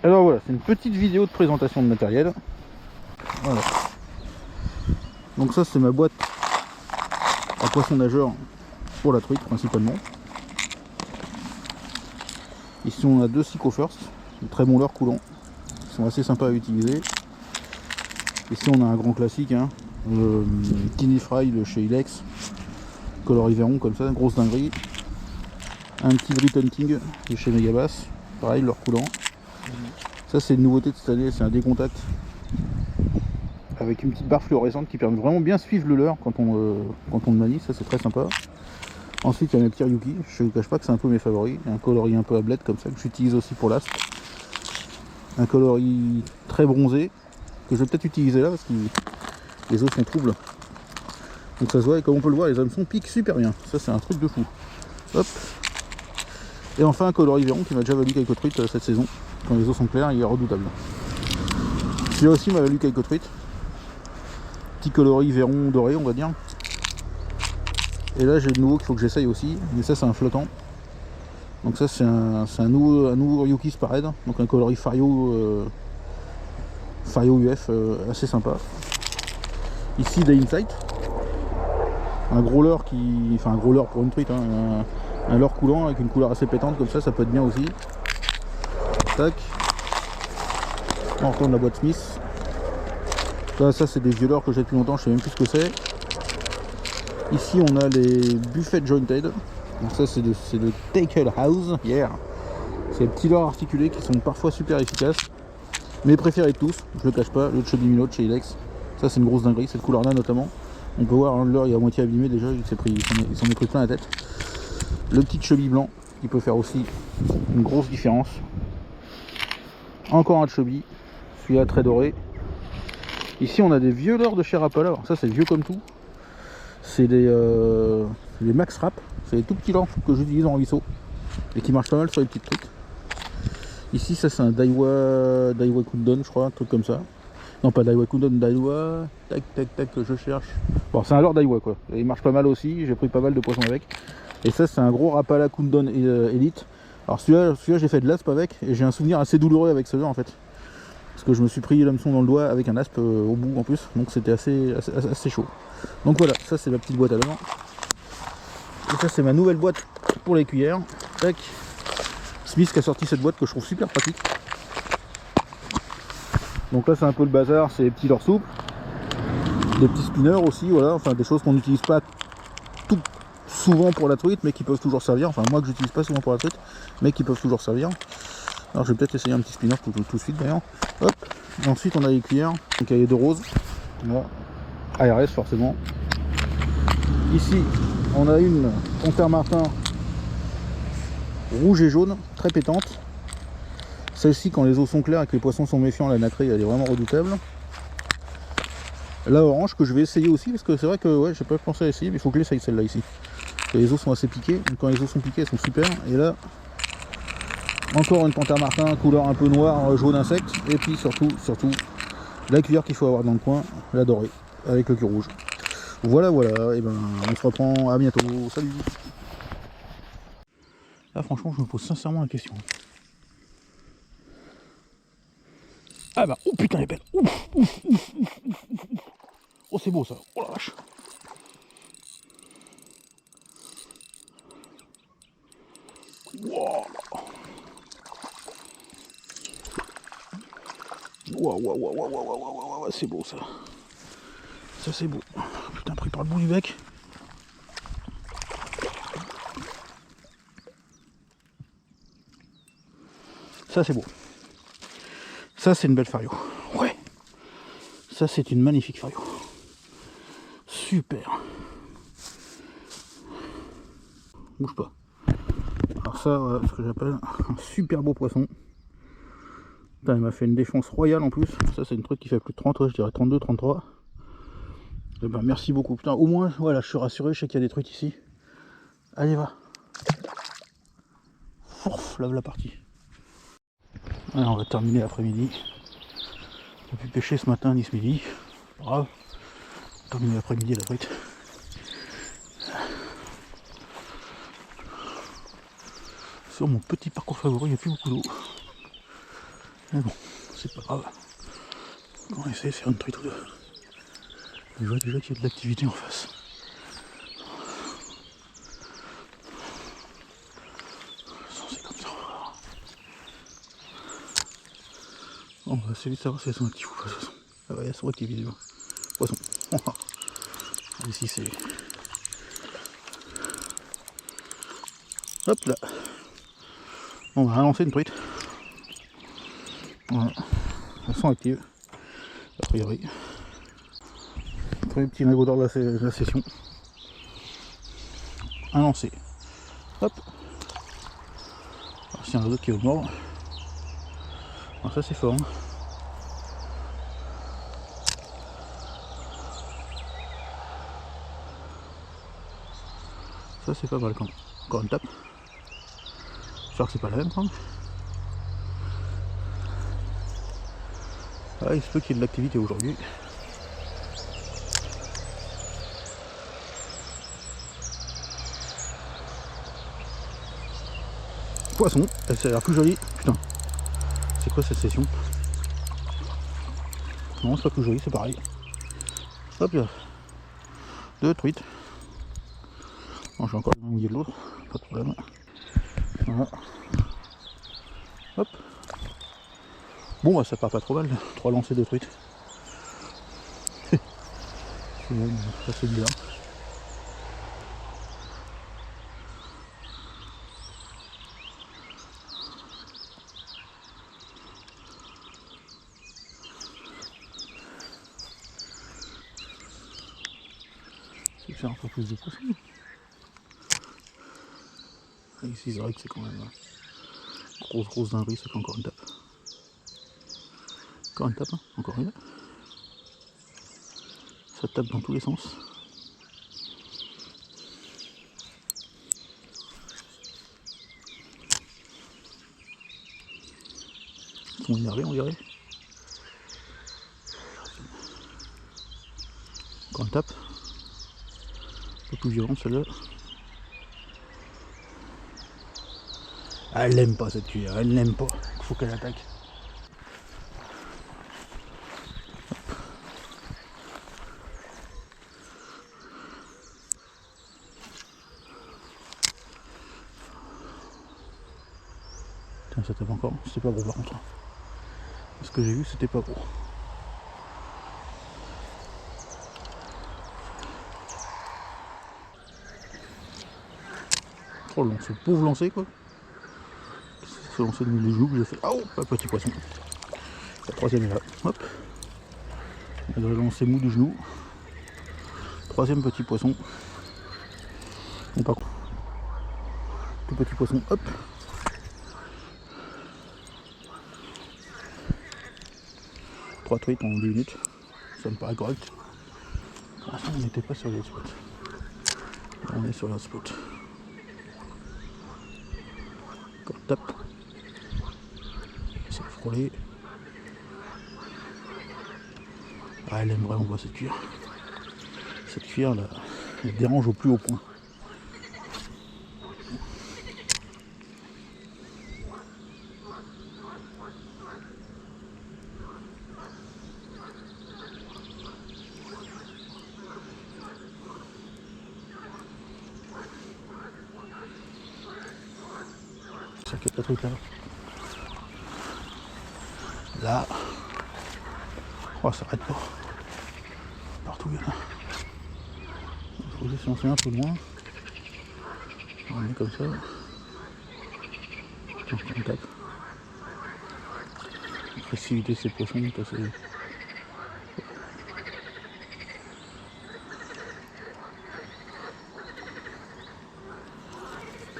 Alors voilà, c'est une petite vidéo de présentation de matériel. Voilà. Donc ça c'est ma boîte à poisson nageur pour la truite principalement. Ici on a deux Seco First, de très bons leurres coulants, qui sont assez sympas à utiliser. Ici on a un grand classique, hein, le Tiny Fry de chez Ilex, coloris Véron comme ça, grosse dinguerie. Un petit Brit Hunting de chez Megabass, pareil, leurre coulant. Ça c'est une nouveauté de cette année, c'est un décontact avec une petite barre fluorescente qui permet vraiment bien suivre le leurre quand on le manie, ça c'est très sympa. Ensuite il y a mes petits Ryuki, je ne vous cache pas que c'est un peu mes favoris, un coloris un peu à bled comme ça que j'utilise aussi pour l'aspe. Un coloris très bronzé que je vais peut-être utiliser là parce que les os sont troubles. Donc ça se voit et comme on peut le voir les hameçons piquent super bien, ça c'est un truc de fou. Hop. Et enfin un coloris Véron qui m'a déjà valu quelques truites cette saison. Quand les os sont clairs il est redoutable. Celui-là aussi m'a valu quelques truites. Petit coloris Véron doré on va dire. Et là j'ai le nouveau qu'il faut que j'essaye aussi, mais ça c'est un flottant. Donc ça c'est un nouveau Ryuki Sparred, donc un coloris Fario UF assez sympa. Ici des Insight, un gros leurre enfin un gros leurre pour une truite, hein, un leurre coulant avec une couleur assez pétante comme ça peut être bien aussi. Tac. On retourne la boîte Smith. Ça c'est des vieux leurres que j'ai depuis longtemps, je sais même plus ce que c'est. Ici on a les Buffet Jointed. Donc ça c'est le Tackle House. Yeah. C'est les petits leurres articulés qui sont parfois super efficaces. Mes préférés de tous, je le cache pas, le Chubby Minnow de chez Ilex. Ça c'est une grosse dinguerie, cette couleur là notamment. On peut voir hein, le leurre il est à moitié abîmé déjà, il s'en est pris plein la tête. Le petit Chubby blanc qui peut faire aussi une grosse différence. Encore un Chubby, celui-là très doré. Ici on a des vieux leurres de chez Rapala, alors ça c'est vieux comme tout. C'est des Max Rap, c'est des tout petits leurres que j'utilise en ruisseau et qui marchent pas mal sur les petites truites. Ici ça c'est un Daiwa Kundon je crois, un truc comme ça. Non pas Daiwa Kundon, Daiwa, tac que je cherche. Bon c'est un leurre Daiwa quoi, et il marche pas mal aussi, j'ai pris pas mal de poissons avec. Et ça c'est un gros Rapala Kundon Elite. Alors celui-là j'ai fait de l'aspe avec et j'ai un souvenir assez douloureux avec ce leurre en fait. Parce que je me suis pris l'hameçon dans le doigt avec un aspe au bout en plus, donc c'était assez chaud. Donc voilà, ça c'est la petite boîte à l'avant. Et ça c'est ma nouvelle boîte pour les cuillères. Tac. Smith qui a sorti cette boîte que je trouve super pratique. Donc là c'est un peu le bazar, c'est les petits leurres souples. Des petits spinners aussi, voilà, enfin des choses qu'on n'utilise pas tout souvent pour la truite mais qui peuvent toujours servir. Enfin moi que j'utilise pas souvent pour la truite mais qui peuvent toujours servir. Alors je vais peut-être essayer un petit spinner tout de suite d'ailleurs. Hop. Et ensuite on a les cuillères, donc il y a les deux roses. Voilà. ARS forcément. Ici on a une Panthère Martin rouge et jaune, très pétante. Celle-ci quand les eaux sont claires et que les poissons sont méfiants, la nacrée elle est vraiment redoutable. La orange que je vais essayer aussi parce que c'est vrai que ouais, j'ai pas pensé à essayer mais il faut que j'essaye celle-là ici. Et les eaux sont assez piquées, donc quand les eaux sont piquées elles sont super. Et là encore une Panthère Martin, couleur un peu noire, jaune insecte. Et puis surtout, la cuillère qu'il faut avoir dans le coin, la dorée, avec le cul rouge. Voilà, et ben on se reprend à bientôt. Salut. Là franchement je me pose sincèrement la question. Ah bah, oh putain elle est belle. Ouf. Oh c'est beau ça. Oh la vache. Wow. Waouh, c'est beau ça. Ça c'est beau. Putain, pris par le bout du bec. Ça c'est beau. Ça c'est une belle Fario. Ouais. Ça c'est une magnifique Fario. Super. Bouge pas. Alors ça, voilà ce que j'appelle un super beau poisson. Putain, il m'a fait une défense royale en plus. Ça c'est une truc qui fait plus de 30, ouais, je dirais 32, 33. Et ben merci beaucoup. Putain, au moins, voilà, je suis rassuré, je sais qu'il y a des trucs ici. Allez, va. Ouf, lave la partie. Ouais, on va terminer l'après-midi. On a pu pêcher ce matin ni ce midi. Pas grave. On va terminer l'après-midi à la truite. Sur mon petit parcours favori, il n'y a plus beaucoup d'eau. Mais bon, c'est pas grave. On va essayer de faire une truite ou deux. Je vois déjà qu'il y a de l'activité en face. C'est comme ça. On va essayer de savoir si elles sont actives ou pas de toute façon. Ah ouais, elles sont actives visiblement. Poisson. Ici c'est... Hop là. On va lancer une truite. Voilà. Elles sont actives. A priori. Premier petit mégot d'or de la session. Un lancé. Hop. Alors, s'il y en a d'autres qui veulent mordre. Alors ça c'est fort. Hein. Ça c'est pas mal quand même. Encore une tape. J'espère que c'est pas la même quand même. Ah, il se peut qu'il y ait de l'activité aujourd'hui. Poisson, elle a l'air plus jolie. Putain, c'est quoi cette session? Non, c'est pas plus joli, c'est pareil. Hop là. Deux truites. Bon, j'ai encore mouillé de l'autre, pas de problème. Voilà. Hop. Bon, bah, ça part pas trop mal. 3 lancers de truites. C'est assez bizarre. C'est faire un peu plus de poisson. Et ici, c'est vrai que c'est quand même grosse dinguerie, ça fait encore une tape. Encore une tape, hein, encore une. Ça tape dans tous les sens. Ils sont énervés, on dirait. Encore une tape. Un peu plus violente celle-là. Ah, elle n'aime pas cette cuillère, elle n'aime pas. Il faut qu'elle attaque. Tiens, ça tape encore. C'était pas gros par contre. Ce que j'ai vu, c'était pas gros. Oh là, ce pauvre lancer quoi. Ce lancer de les genoux que j'ai fait. Oh, un petit poisson. La troisième est là. Hop. Elle a lancé mou du genou. Troisième petit poisson. Bon, par contre. Tout petit poisson. Hop. Trois truites en 10 minutes. Ça me paraît correct. Pour l'instant, on n'était pas sur les spots. On est sur le spot. Encore tape. C'est frôlé. Ah, elle aime vraiment pas cette cuillère. Cette cuillère là, elle dérange au plus haut point. Ça capte la truc là. Là. Oh, ça arrête pas. Partout il y en a. Il faut se lancer un peu loin. On est comme ça. On tape. L'agressivité de ces poissons est assez...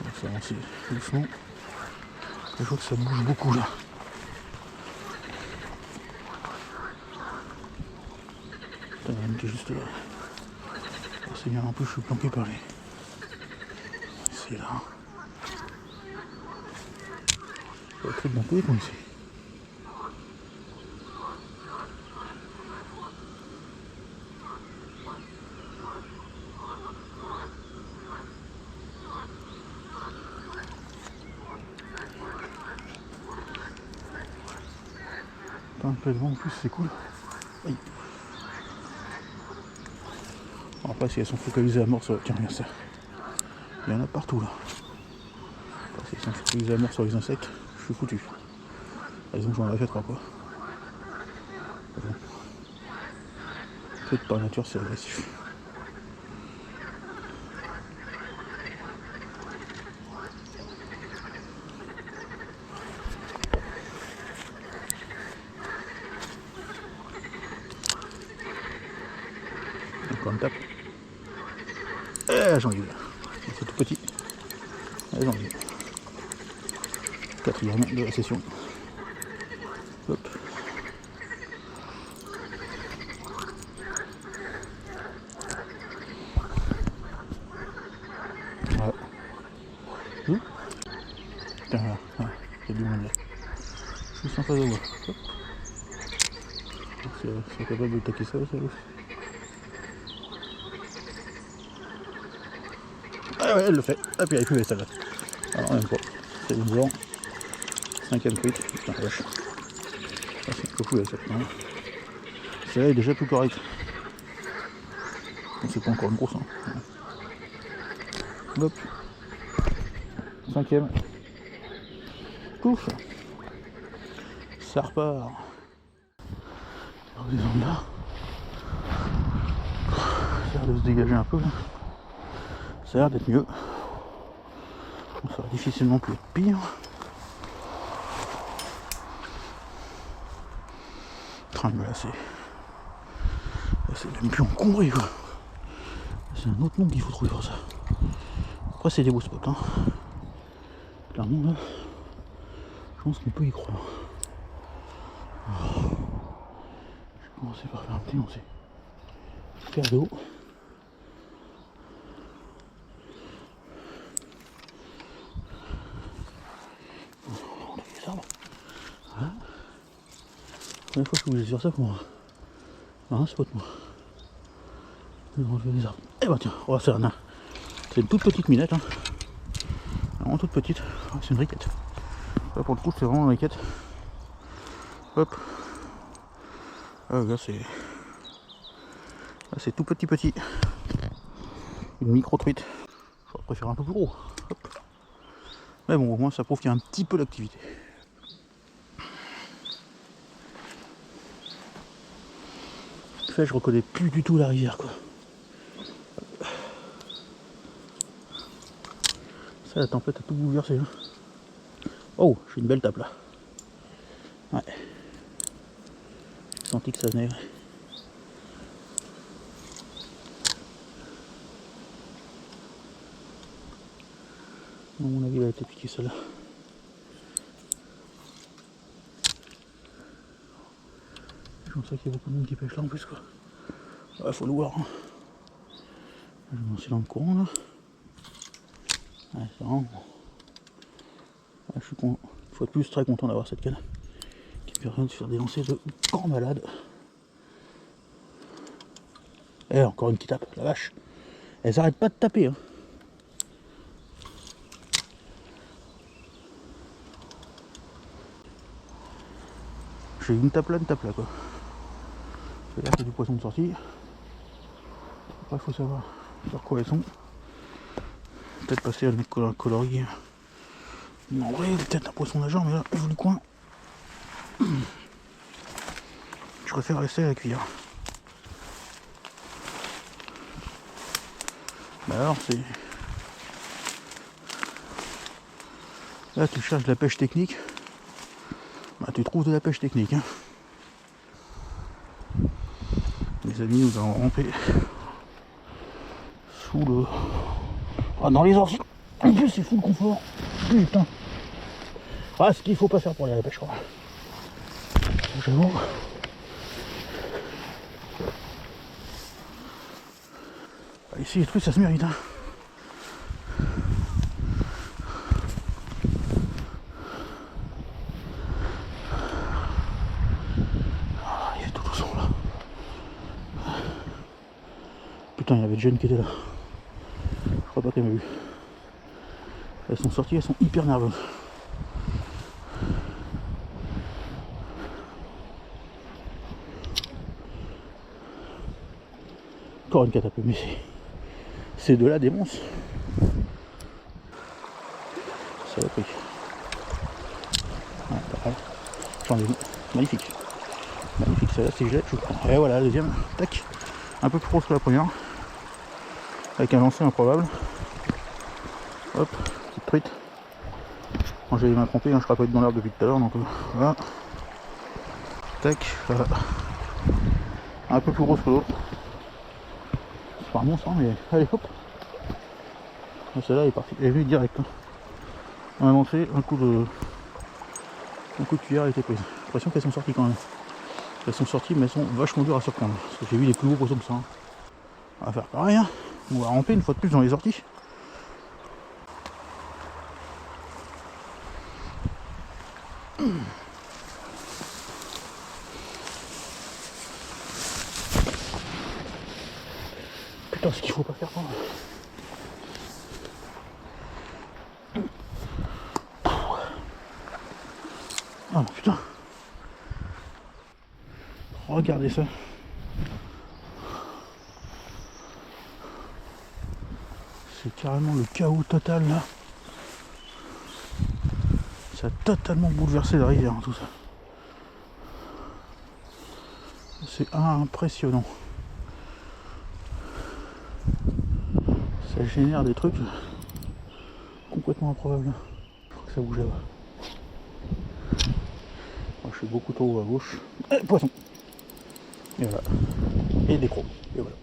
On va faire avancer doucement. Je vois que ça bouge beaucoup là. Putain, il y en a une qui est juste là. Oh, c'est bien, en plus je suis planqué par les... C'est là. Il y a un truc dans tous les coins ici. Pas un peu de vent en plus, c'est cool. Aïe. Bon, après, si elles sont focalisées à mort sur... Tiens, regarde ça. Il y en a partout là. Après, si elles sont focalisées à mort sur les insectes, je suis foutu. Raison que j'en achète pas quoi. Bon. Peut-être par nature c'est agressif. Encore une tape. J'en ai eu là. C'est tout petit. J'en ai eu. Quatrième de la session. Hop. Voilà. Putain, là, il y a du monde là. Juste en face de moi. Hop. C'est capable de taquer ça, ça aussi. Ah ouais, elle le fait. Ah puis elle est plus celle-là. Alors même pas. C'est une blanc. 5ème truite. Putain la vache. Ah, c'est un peu fou là, cette là. Celle-là est déjà plus correcte. Bon, c'est pas encore une grosse. Hein. Hop. 5ème. Pouf. Ça repart. Alors disons là. Ça a l'air de se dégager un peu là. Ça a l'air d'être mieux. Ça va difficilement plus être pire. Mais là c'est même plus encombré quoi. C'est un autre nom qu'il faut trouver pour ça. Après c'est des beaux spots hein. Clairement là, je pense qu'on peut y croire. Je vais commencer par faire un petit lancer. Faire d'eau. On a les arbres. Voilà. La première fois que je voulais faire ça pour un spot moi. Je vais enlever les arbres. Et bah tiens, oh, c'est une toute petite minette hein. Vraiment toute petite. Oh, c'est une riquette. Là pour le coup c'est vraiment une riquette. Hop. Ah, là c'est tout petit. Une micro truite. J'aurais préféré un peu plus gros. Hop. Mais bon au moins ça prouve qu'il y a un petit peu d'activité. Ça je reconnais plus du tout la rivière quoi. Ça la tempête a tout bouleversé hein. Oh j'ai une belle tape là. Ouais. J'ai senti que ça venait. À mon avis elle a été piquée celle-là. Je pense qu'il y a beaucoup de monde qui pêche là en plus quoi. Ouais, faut le voir. Hein. Je vais me lancer dans le courant là. Ouais, c'est vraiment. Ouais, je suis une fois de plus très content d'avoir cette canne qui me permet de faire des lancers de grands malades. Et encore une qui tape, la vache. Elles arrêtent pas de taper. Hein. J'ai une tape là quoi. C'est-à-dire qu'il y a du poisson de sortie. Après il faut savoir sur quoi elles sont. Peut-être passer à notre coloris. Non, en vrai, peut-être un poisson nageur, mais là, vu le coin, je préfère rester à la cuillère. Bah alors, c'est... Là, tu cherches de la pêche technique. Bah, tu trouves de la pêche technique. Hein. Les amis, nous allons ramper sous le... Ah, dans les orties. En plus, c'est fou le confort. Putain. Ah, ce qu'il faut pas faire pour aller à la pêche, quoi. J'avoue. Ici, les trucs, ça se mérite. Hein. Ah, il y a tout son là. Putain, il y avait déjà une qui était là. Je crois pas qu'elle m'a vu. Elles sont sorties, elles sont hyper nerveuses. Encore une catapée, mais c'est de la démence. Ça a pris. Ouais, pareil. J'en ai vu. Magnifique. Magnifique, celle-là si je l'ai, je prends. Et voilà, la deuxième, tac. Un peu plus grosse que la première. Avec un lancer improbable. Hop, petite truite. Quand j'avais main trompée, hein, je rappelle dans l'herbe depuis tout à l'heure, donc voilà. Tac, voilà. Un peu plus grosse que l'autre. C'est pas un monstre, hein, mais allez hop. Celle-là est partie. Elle est venue direct. Hein. On a lancé un coup de cuillère, elle était prise. J'ai l'impression qu'elles sont sorties quand même. Elles sont sorties, mais elles sont vachement dures à surprendre. Parce que j'ai vu des plus gros poissons que ça. Hein. On va faire pareil. Hein. On va ramper une fois de plus dans les orties. Putain, ce qu'il faut pas faire. Ah putain. Regardez ça. C'est carrément le chaos total là. Ça a totalement bouleversé la rivière, hein, tout ça. C'est impressionnant. Ça génère des trucs complètement improbables. Faut que ça bouge là-bas. Moi, je suis beaucoup trop haut à gauche. Poisson. Et voilà. Et des crocs. Et voilà.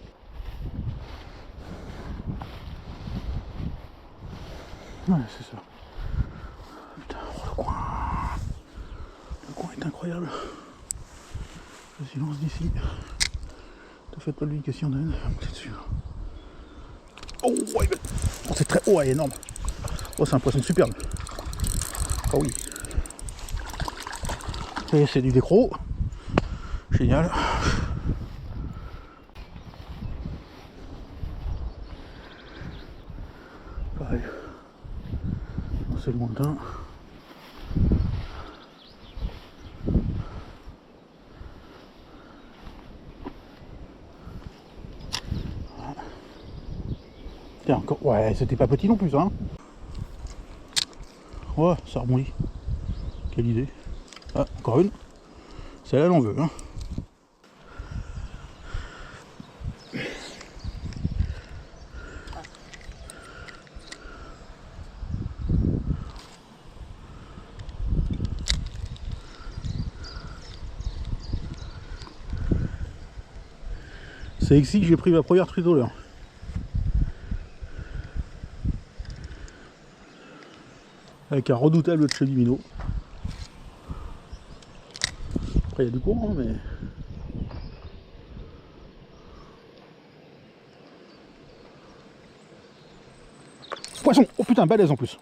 Ouais, c'est ça. Putain, oh, le coin. Le coin est incroyable. Le silence d'ici. Ne faites pas de lui que si on a une, c'est sûr. Oh, ouais, oh, c'est très haut, ouais, énorme. Oh, c'est un poisson superbe. Oh oui. Et c'est du décro. Génial. Pareil. C'est le lointain. Tiens, encore. Ouais, c'était pas petit non plus, hein. Ouais, ça rebondit. Quelle idée. Ah, encore une. Celle-là, l'on veut, hein. C'est ici que j'ai pris ma première truite au leurre. Avec un redoutable chez minot. Après il y a du courant, mais... Poisson! Oh putain, balèze en plus.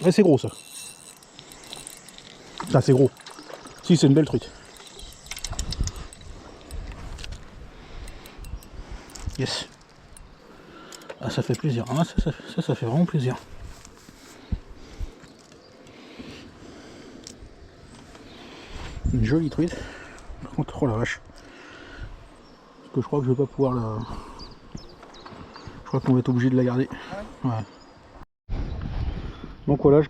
Ouais, c'est gros ça. Ça c'est gros. Si, c'est une belle truite. Yes. Ah, ça fait plaisir. Ah, ça fait vraiment plaisir. Une jolie truite. Par contre, oh la vache. Parce que je crois que je vais pas pouvoir la... Je crois qu'on va être obligé de la garder. Ouais. Donc voilà, je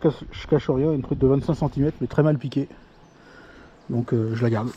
cache rien, une truite de 25 cm, mais très mal piquée. Donc je la garde.